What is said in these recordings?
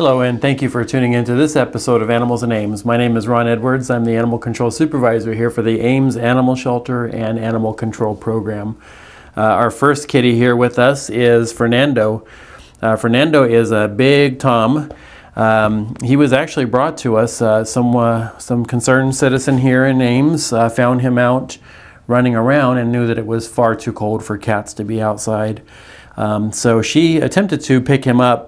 Hello, and thank you for tuning into this episode of Animals and Ames. My name is Ron Edwards. I'm the Animal Control Supervisor here for the Ames Animal Shelter and Animal Control Program. Our first kitty here with us is Fernando. Fernando is a big Tom. He was actually brought to us. Some concerned citizen here in Ames found him out running around and knew that it was far too cold for cats to be outside. So she attempted to pick him up,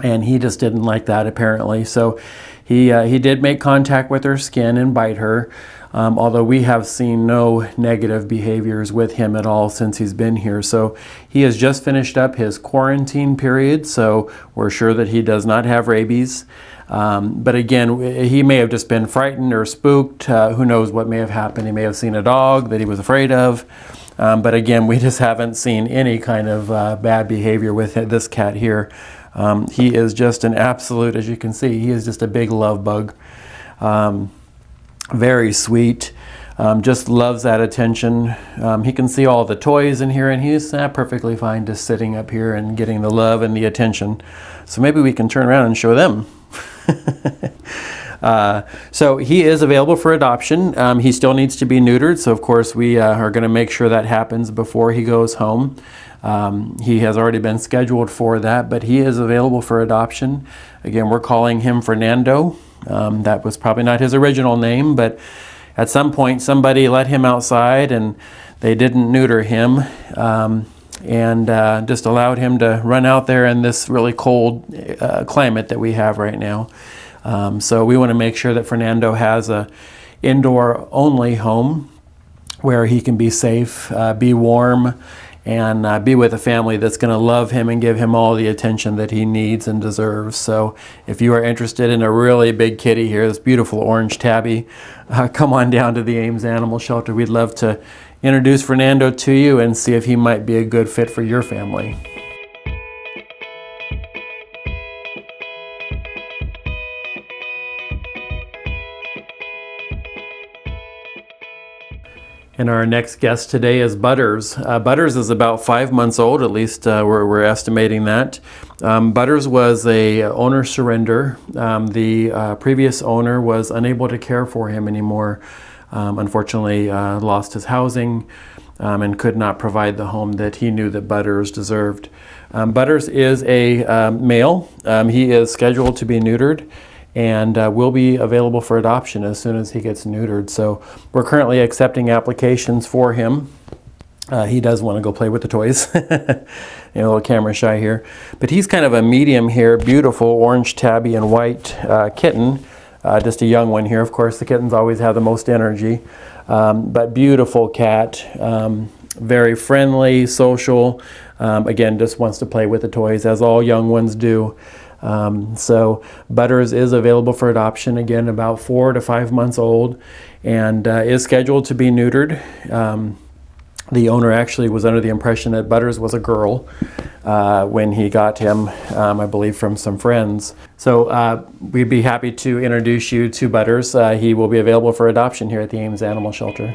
and he just didn't like that apparently. So he did make contact with her skin and bite her, although we have seen no negative behaviors with him at all since he's been here. So he has just finished up his quarantine period, so we're sure that he does not have rabies. But again, he may have just been frightened or spooked. Who knows what may have happened. He may have seen a dog that he was afraid of. But again, we just haven't seen any kind of bad behavior with this cat here. He is just an absolute, as you can see, he is just a big love bug. Very sweet, just loves that attention. He can see all the toys in here, and he's perfectly fine just sitting up here and getting the love and the attention. So maybe we can turn around and show them. So he is available for adoption. He still needs to be neutered, so of course we are going to make sure that happens before he goes home. He has already been scheduled for that, but he is available for adoption. Again, we're calling him Fernando. That was probably not his original name, but at some point somebody let him outside and they didn't neuter him, and just allowed him to run out there in this really cold climate that we have right now. So we want to make sure that Fernando has a indoor only home where he can be safe, be warm, and be with a family that's going to love him and give him all the attention that he needs and deserves. So if you are interested in a really big kitty here, this beautiful orange tabby, come on down to the Ames Animal Shelter. We'd love to introduce Fernando to you and see if he might be a good fit for your family. And our next guest today is Butters. Butters is about 5 months old, at least we're estimating that. Butters was a owner surrender. The previous owner was unable to care for him anymore. Unfortunately, lost his housing and could not provide the home that he knew that Butters deserved. Butters is a male. He is scheduled to be neutered, and will be available for adoption as soon as he gets neutered. So we're currently accepting applications for him. He does want to go play with the toys. A little camera shy here. But he's kind of a medium here, beautiful orange tabby and white kitten. Just a young one here. Of course, the kittens always have the most energy. But beautiful cat. Very friendly, social. Again, just wants to play with the toys, as all young ones do. So Butters is available for adoption, again about 4 to 5 months old, and is scheduled to be neutered. The owner actually was under the impression that Butters was a girl when he got him, I believe from some friends. So we'd be happy to introduce you to Butters. He will be available for adoption here at the Ames Animal Shelter.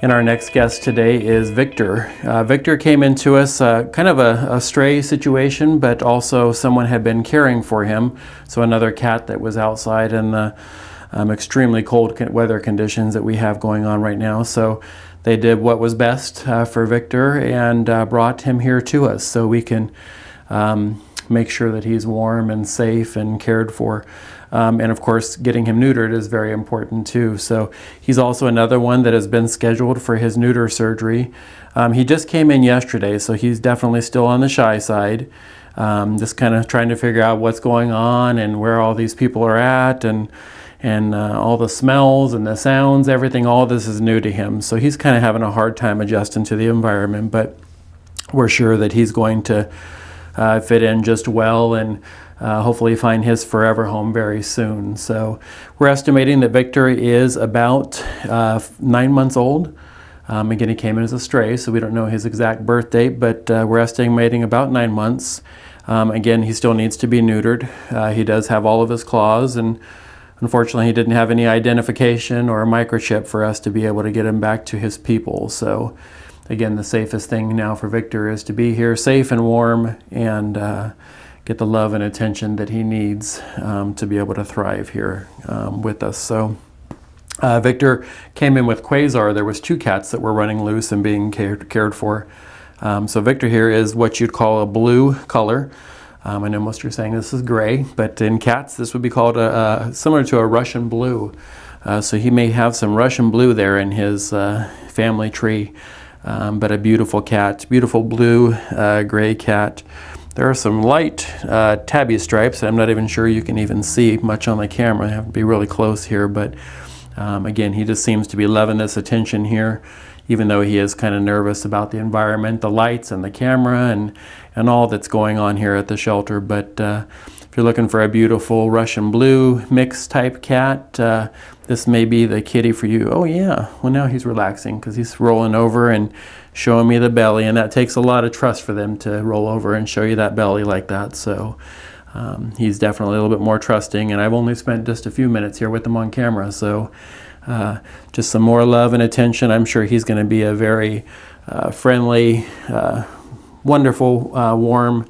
And our next guest today is Victor. Victor came into us kind of a stray situation, but also someone had been caring for him. So another cat that was outside in the extremely cold weather conditions that we have going on right now. So they did what was best for Victor and brought him here to us so we can make sure that he's warm and safe and cared for. And of course, getting him neutered is very important too. So he's also another one that has been scheduled for his neuter surgery. He just came in yesterday, so he's definitely still on the shy side. Just kind of trying to figure out what's going on and where all these people are at, and all the smells and the sounds, everything, all this is new to him. So he's kind of having a hard time adjusting to the environment, but we're sure that he's going to fit in just well and hopefully find his forever home very soon. So we're estimating that Victor is about 9 months old. Again, he came in as a stray, so we don't know his exact birth date, but we're estimating about 9 months. Again, he still needs to be neutered. He does have all of his claws and unfortunately, he didn't have any identification or a microchip for us to be able to get him back to his people. So again, the safest thing now for Victor is to be here safe and warm and get the love and attention that he needs to be able to thrive here with us. So Victor came in with Quasar. There was 2 cats that were running loose and being cared for. So Victor here is what you'd call a blue color. I know most of you are saying this is gray, but in cats this would be called similar to a Russian blue. So he may have some Russian blue there in his family tree, but a beautiful cat, beautiful blue gray cat. There are some light tabby stripes. I'm not even sure you can even see much on the camera. I have to be really close here, but again, he just seems to be loving this attention here, even though he is kind of nervous about the environment, the lights and the camera and all that's going on here at the shelter. But if you're looking for a beautiful Russian blue mix type cat, this may be the kitty for you. Oh yeah, well now he's relaxing because he's rolling over and showing me the belly, and that takes a lot of trust for them to roll over and show you that belly like that. So he's definitely a little bit more trusting, and I've only spent just a few minutes here with him on camera. So just some more love and attention. I'm sure he's going to be a very friendly, wonderful, warm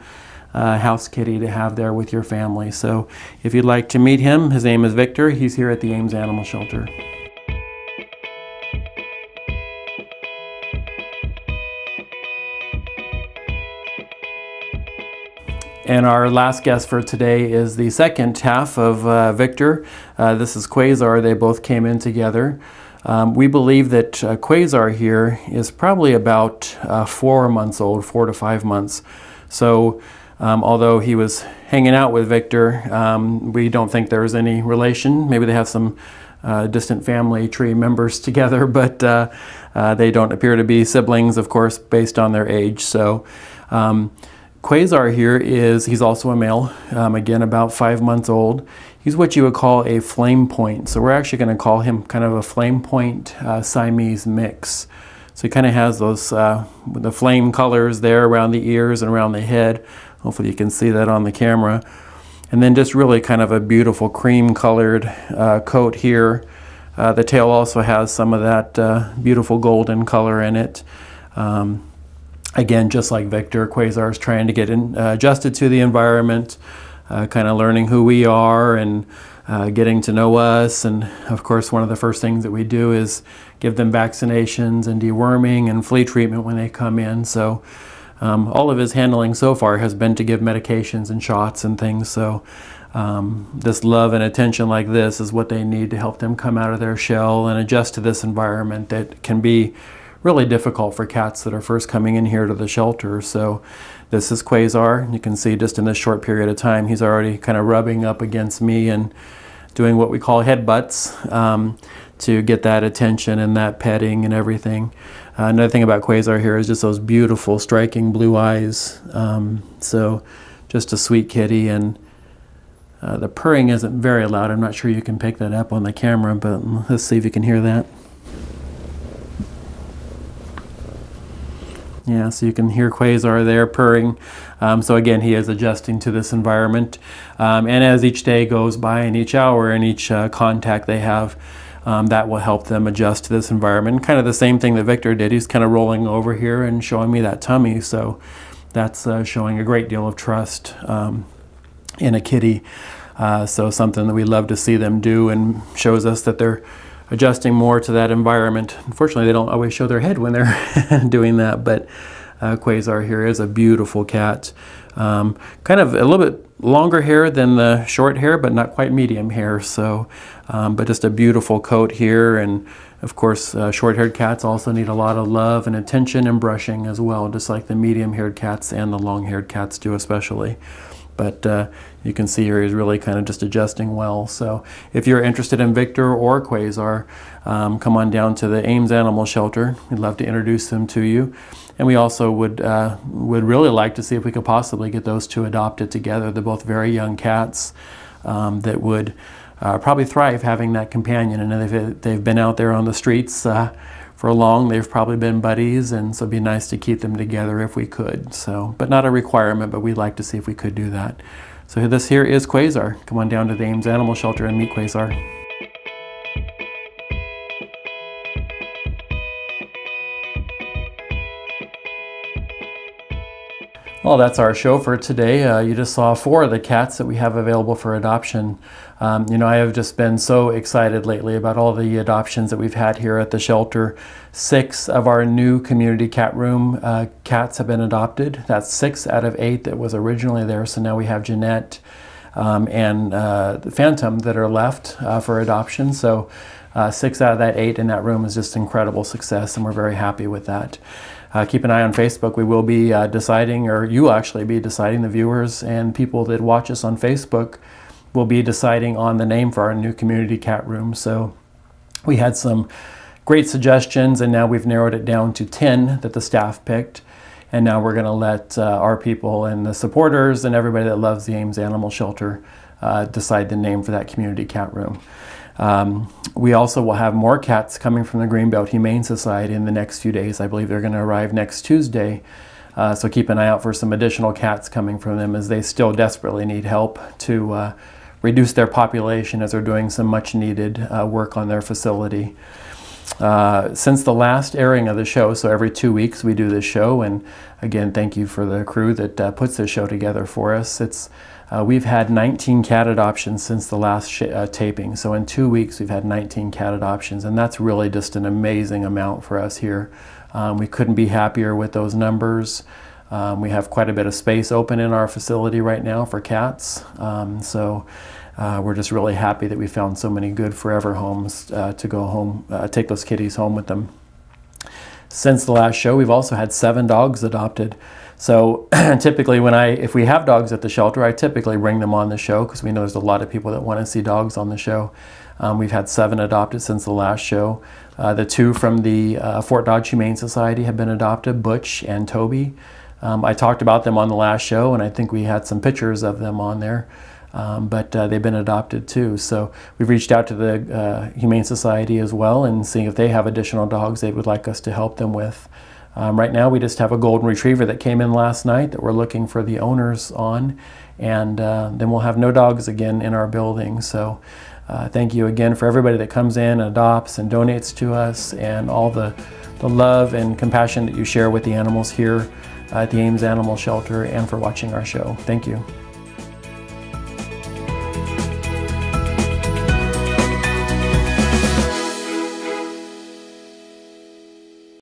house kitty to have there with your family. So if you'd like to meet him, his name is Victor. He's here at the Ames Animal Shelter. And our last guest for today is the second half of Victor. This is Quasar. They both came in together. We believe that Quasar here is probably about 4 months old, 4 to 5 months. So although he was hanging out with Victor, we don't think there's any relation. Maybe they have some distant family tree members together, but they don't appear to be siblings, of course, based on their age. So Quasar here he's also a male, again about 5 months old. He's what you would call a flame point. So we're actually going to call him kind of a flame point Siamese mix. So he kind of has those the flame colors there around the ears and around the head. Hopefully you can see that on the camera. And then just really kind of a beautiful cream colored coat here. The tail also has some of that beautiful golden color in it. Again, just like Victor, Quasar is trying to get adjusted to the environment, kind of learning who we are and getting to know us. And of course, one of the first things that we do is give them vaccinations and deworming and flea treatment when they come in. So all of his handling so far has been to give medications and shots and things. So this love and attention like this is what they need to help them come out of their shell and adjust to this environment that can be really difficult for cats that are first coming in here to the shelter. So this is Quasar. You can see just in this short period of time, he's already kind of rubbing up against me and doing what we call headbutts to get that attention and that petting and everything. Another thing about Quasar here is just those beautiful, striking blue eyes. So just a sweet kitty, and the purring isn't very loud. I'm not sure you can pick that up on the camera, but let's see if you can hear that. Yeah, so you can hear Quasar there purring. So again, he is adjusting to this environment. And as each day goes by and each hour and each contact they have, that will help them adjust to this environment. Kind of the same thing that Victor did. He's kind of rolling over here and showing me that tummy. So that's showing a great deal of trust in a kitty. So something that we love to see them do, and shows us that they're adjusting more to that environment. Unfortunately, they don't always show their head when they're doing that, but Quasar here is a beautiful cat. Kind of a little bit longer hair than the short hair, but not quite medium hair. So, but just a beautiful coat here. And of course, short-haired cats also need a lot of love and attention and brushing as well, just like the medium-haired cats and the long-haired cats do especially. But you can see here he's really kind of just adjusting well. So if you're interested in Victor or Quasar, come on down to the Ames Animal Shelter. We'd love to introduce them to you. And we also would really like to see if we could possibly get those two adopted together. They're both very young cats that would probably thrive having that companion. And they've been out there on the streets for long. They've probably been buddies, and so it'd be nice to keep them together if we could. So, but not a requirement, but we'd like to see if we could do that. So this here is Quasar. Come on down to the Ames Animal Shelter and meet Quasar. Well, that's our show for today. You just saw 4 of the cats that we have available for adoption. You know, I have just been so excited lately about all the adoptions that we've had here at the shelter. 6 of our new community cat room cats have been adopted. That's 6 out of 8 that was originally there. So now we have Jeanette and the Phantom that are left for adoption. So 6 out of that 8 in that room is just incredible success, and we're very happy with that. Keep an eye on Facebook. We will be deciding, or you will actually be deciding, the viewers and people that watch us on Facebook will be deciding on the name for our new community cat room. So we had some great suggestions, and now we've narrowed it down to 10 that the staff picked. And now we're going to let our people and the supporters and everybody that loves the Ames Animal Shelter decide the name for that community cat room. We also will have more cats coming from the Greenbelt Humane Society in the next few days. I believe they're going to arrive next Tuesday. So keep an eye out for some additional cats coming from them, as they still desperately need help to reduce their population, as they're doing some much needed work on their facility. Since the last airing of the show, so every 2 weeks we do this show, and again, thank you for the crew that puts this show together for us. We've had 19 cat adoptions since the last taping. So in 2 weeks, we've had 19 cat adoptions, and that's really just an amazing amount for us here. We couldn't be happier with those numbers. We have quite a bit of space open in our facility right now for cats. So we're just really happy that we found so many good forever homes to go home, take those kitties home with them. Since the last show, we've also had 7 dogs adopted. So typically if we have dogs at the shelter, I typically bring them on the show, because we know there's a lot of people that want to see dogs on the show. We've had 7 adopted since the last show. The 2 from the Fort Dodge Humane Society have been adopted, Butch and Toby. I talked about them on the last show, and I think we had some pictures of them on there. But they've been adopted too. So we've reached out to the Humane Society as well, and seeing if they have additional dogs they would like us to help them with. Right now we just have a golden retriever that came in last night that we're looking for the owners on, and then we'll have no dogs again in our building. So thank you again for everybody that comes in, adopts, and donates to us, and all the love and compassion that you share with the animals here at the Ames Animal Shelter, and for watching our show. Thank you.